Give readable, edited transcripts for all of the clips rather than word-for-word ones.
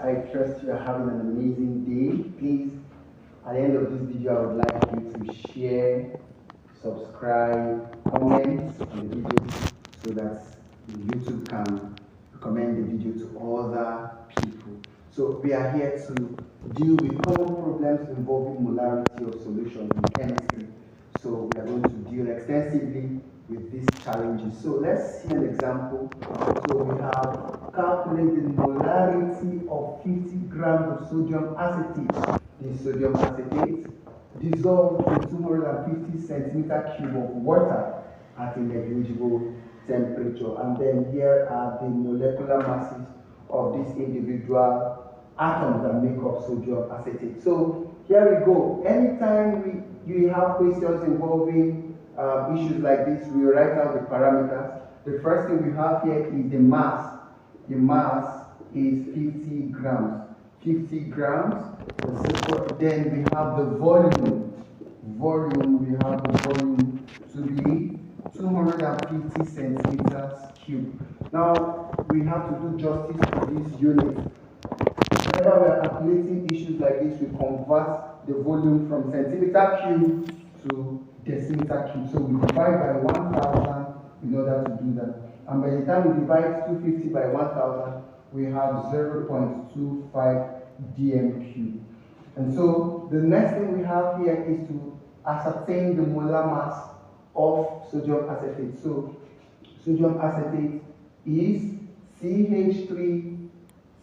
I trust you are having an amazing day. Please, at the end of this video, I would like you to share, subscribe, comment on the video so that YouTube can recommend the video to other people. So we are here to deal with common problems involving molarity of solutions in chemistry. So we are going to deal extensively with these challenges. So let's see an example. So we have calculated the molarity of 50 grams of sodium acetate. This sodium acetate dissolved in 250 centimeter cube of water at a negligible temperature. And then here are the molecular masses of these individual atoms that make up sodium acetate. So here we go. Anytime you have questions involving issues like this, we write out the parameters. The first thing we have here is the mass. The mass is 50 grams. 50 grams. Then we have the volume. We have the volume to be 250 centimeters cube. Now we have to do justice to this unit. Whenever we are calculating issues like this, we convert the volume from centimeter cube to decimeter cube. So we divide by 1000 in order to do that. And by the time we divide 250 by 1000, we have 0.25 dm cube. And so the next thing we have here is to ascertain the molar mass of sodium acetate. So sodium acetate is CH3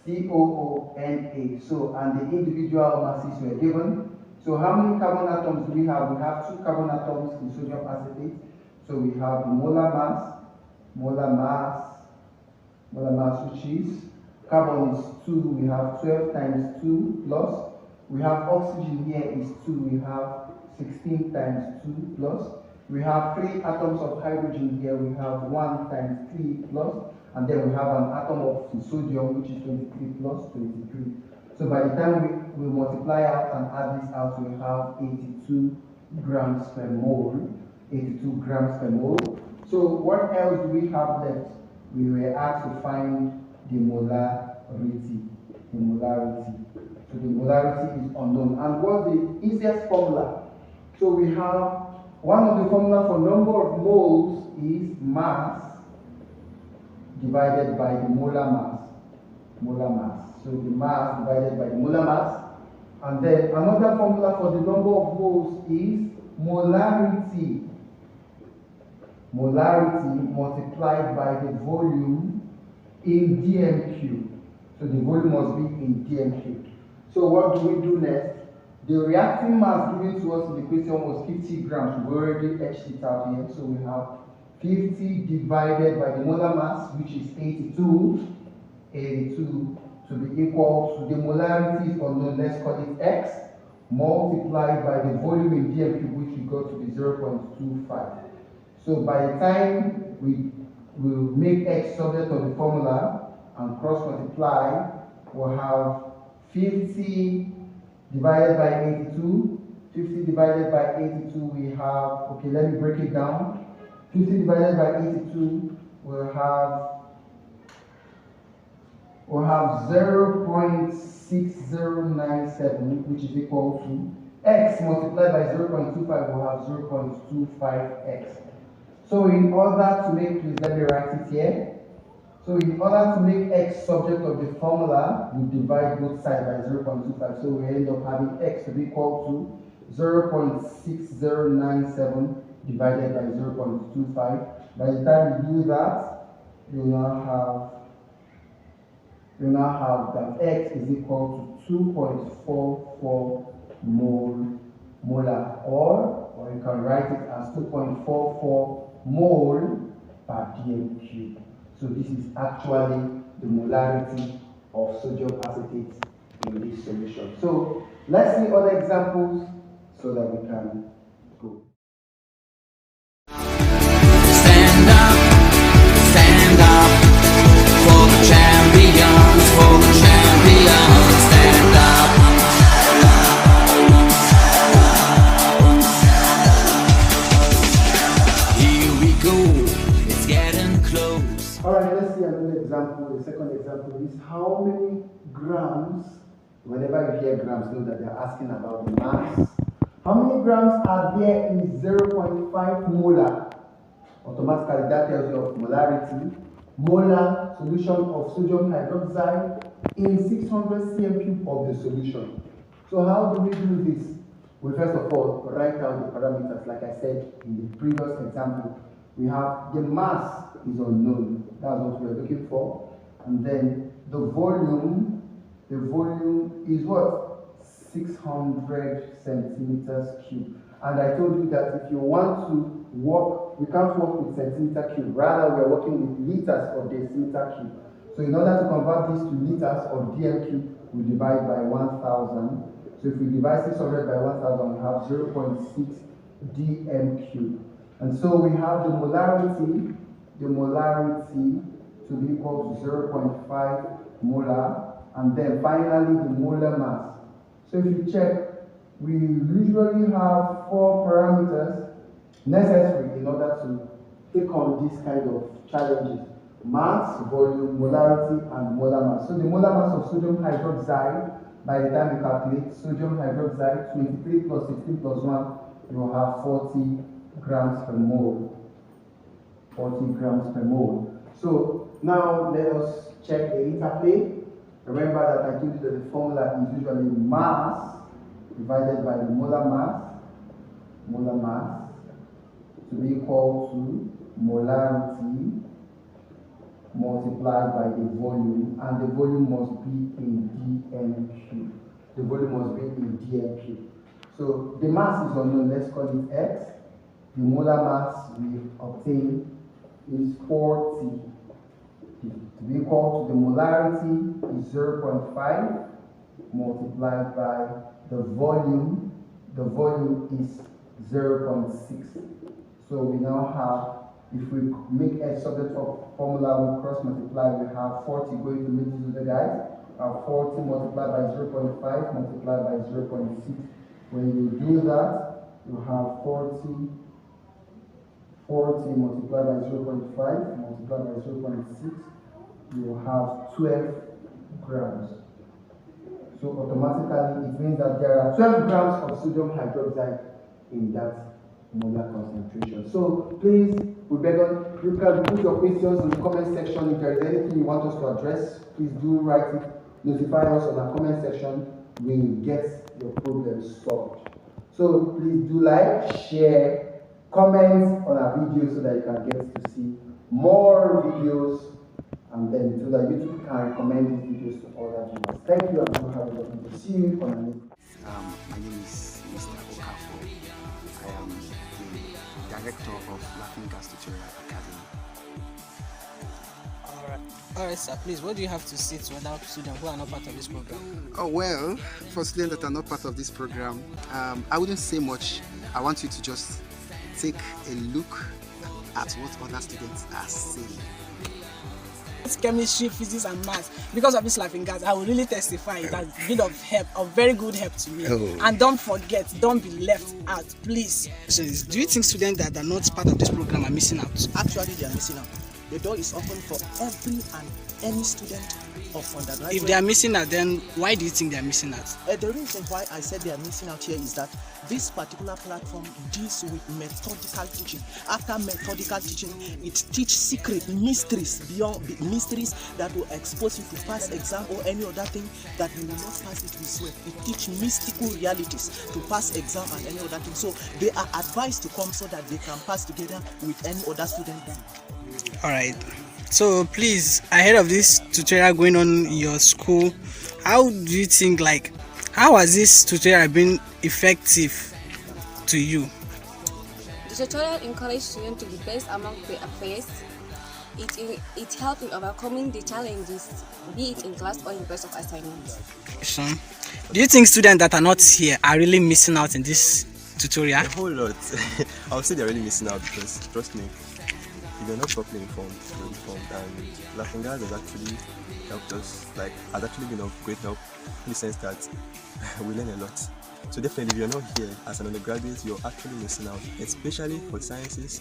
COONA. So, and the individual masses were given. So, how many carbon atoms do we have? We have 2 carbon atoms in sodium acetate. So, we have the molar mass, which is carbon is 2. We have 12 times 2 plus. We have oxygen here is 2. We have 16 times 2 plus. We have 3 atoms of hydrogen here. We have 1 times 3 plus. And then we have an atom of sodium, which is 23 plus 23. So by the time we multiply out and add this out, we have 82 grams per mole. 82 grams per mole. So what else do we have left? We were asked to find the molarity. So the molarity is unknown. And what's the easiest formula? So we have one of the formula for number of moles is mass divided by the molar mass. So the mass divided by the molar mass. And then another formula for the number of moles is molarity. Molarity multiplied by the volume in dm cube. So the volume must be in dm cube. So what do we do next? The reacting mass given to us in the question was 50 grams. We already etched it out here. So we have 50 divided by the molar mass, which is 82 to be equal to the molarity is unknown, let's call it x, multiplied by the volume in dm cube, which we got to be 0.25. So by the time we will make x subject of the formula and cross multiply, we'll have 50 divided by 82. 50 divided by 82, we have, okay, let me break it down. 50 divided by 82 will have 0.6097, which is equal to x multiplied by 0.25 will have 0.25x. So in order to make, please let me write it here. So in order to make x subject of the formula, we divide both sides by 0.25. So we end up having x to be equal to 0.6097 divided by 0.25. By the time you do that, you now have that x is equal to 2.44 molar, or you can write it as 2.44 mole per dm cube. So this is actually the molarity of sodium acetate in this solution. So let's see other examples so that we can go. Stand up for the champions, stand up. Here we go, it's getting close. Alright, let's see another example. The second example is how many grams, whenever you hear grams, know that they're asking about the mass. How many grams are there in 0.5 molar? Automatically that tells you of molarity. Molar solution of sodium hydroxide in 600 cm cube of the solution. So how do we do this? Well, first of all, write out the parameters. Like I said in the previous example, we have the mass is unknown. That's what we're looking for. And then the volume is what? 600 centimeters cube. And I told you that if you want to work, we can't work with centimeter cube. Rather, we are working with liters or decimeter cube. So in order to convert this to liters or dm cube, we divide by 1,000. So if we divide 600 by 1,000, we have 0.6 dm cube. And so we have the molarity to be equal to 0.5 molar, and then finally the molar mass. So if you check, we usually have 4 parameters necessary in order to take on this kind of challenges: mass, volume, molarity, and molar mass. So the molar mass of sodium hydroxide, by the time you calculate sodium hydroxide, 23 plus 16 plus 1, you will have 40 grams per mole. 40 grams per mole. So now let us check the interplay. Remember that I told you that the formula is usually mass divided by the molar mass to be equal to molarity multiplied by the volume, and the volume must be in dm cube. The volume must be in dm cube. So the mass is unknown, let's call it x. The molar mass we obtain is 40. To be equal to the molarity is 0.5 multiplied by the volume. The volume is 0.6. So we now have, if we make a subject of formula, we cross multiply, we have 40 going to make these other guys. 40 multiplied by 0.5 multiplied by 0.6. When you do that, you have 40 multiplied by 0.5 multiplied by 0.6, you will have 12 grams. So automatically it means that there are 12 grams of sodium hydroxide in that molar concentration. So please, we beg on, you can put your questions in the comment section. If there is anything you want us to address, please do write it, notify us on our comment section. We will get your problem solved. So please do like, share, comment on our videos so that you can get to see more videos, and then so that YouTube can recommend these videos to other viewers. Thank you, and have a lovely day. See you on the next. My name is Mr. Okafo. I am the director of Laughing Gas Tutorial Academy. Alright, sir, please, what do you have to say to other students who are not part of this program? Oh, well, for students that are not part of this program, I wouldn't say much. I want you to just take a look at what other students are saying. It's chemistry, physics, and maths. Because of this Laughing Gas, I will really testify it has been of help, of very good help to me. And don't forget, don't be left out, please. Do you think students that are not part of this program are missing out? Actually, they are missing out. The door is open for every and any student of undergraduate. If they are missing out, then why do you think they are missing out? The reason why I said they are missing out here is that this particular platform deals with methodical teaching. After methodical teaching, it teaches secret mysteries beyond mysteries that will expose you to pass exam or any other thing that you will not pass it with sweat. It teaches mystical realities to pass exam and any other thing. So they are advised to come so that they can pass together with any other student. Alright, so please, ahead of this tutorial going on in your school, how do you think, how has this tutorial been effective to you? The tutorial encourages students to be best among their peers. It helps in overcoming the challenges, be it in class or in place of assignments. Do you think students that are not here are really missing out in this tutorial? A whole lot. I would say they're really missing out because, trust me, if you're not properly informed, you're informed. And Lafingas has actually helped us, like, has actually been of great help in the sense that we learn a lot. So definitely, if you're not here as an undergraduate, you're actually missing out, especially for sciences,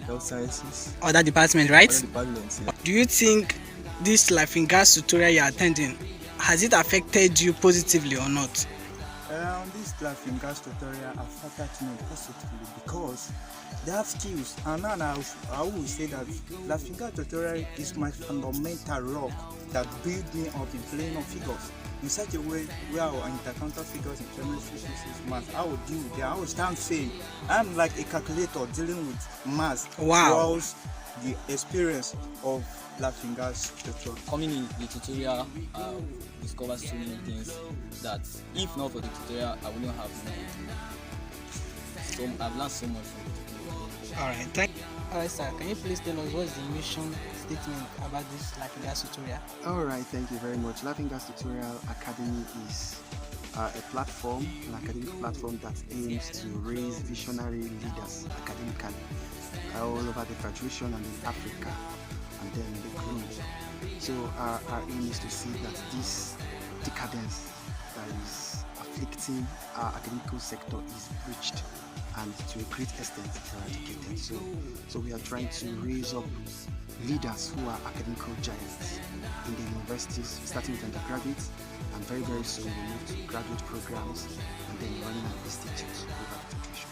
health sciences, Other department, right? other departments. Yeah. Do you think this life in gas tutorial you're attending, has it affected you positively or not? This laughing gas tutorial affected me positively because they have skills, and now I will say that laughing gas tutorial is my fundamental rock that built me up in playing of figures in such a way where I will encounter figures in chemistry, physics, math. I will deal with them. I will stand saying I'm like a calculator dealing with math. Wow. Throughout the experience of laughing gas tutorial. Coming in the tutorial, discovered so many things that if not for the tutorial, I wouldn't have known. So I've learned so much from the tutorial. Alright, thank you. Alright, sir, can you please tell us what is the mission statement about this life in gas tutorial? Alright, thank you very much. Laughing Gas Tutorial Academy is a platform, an academic platform that aims to raise visionary leaders academically all over the Federation and in Africa and then the globe. So our aim is to see that this decadence that is afflicting our academic sector is breached and to a great extent eradicated. So we are trying to raise up leaders who are academic giants in the universities, starting with undergraduates, and very soon we'll move to graduate programs and then running an institute over the Federation.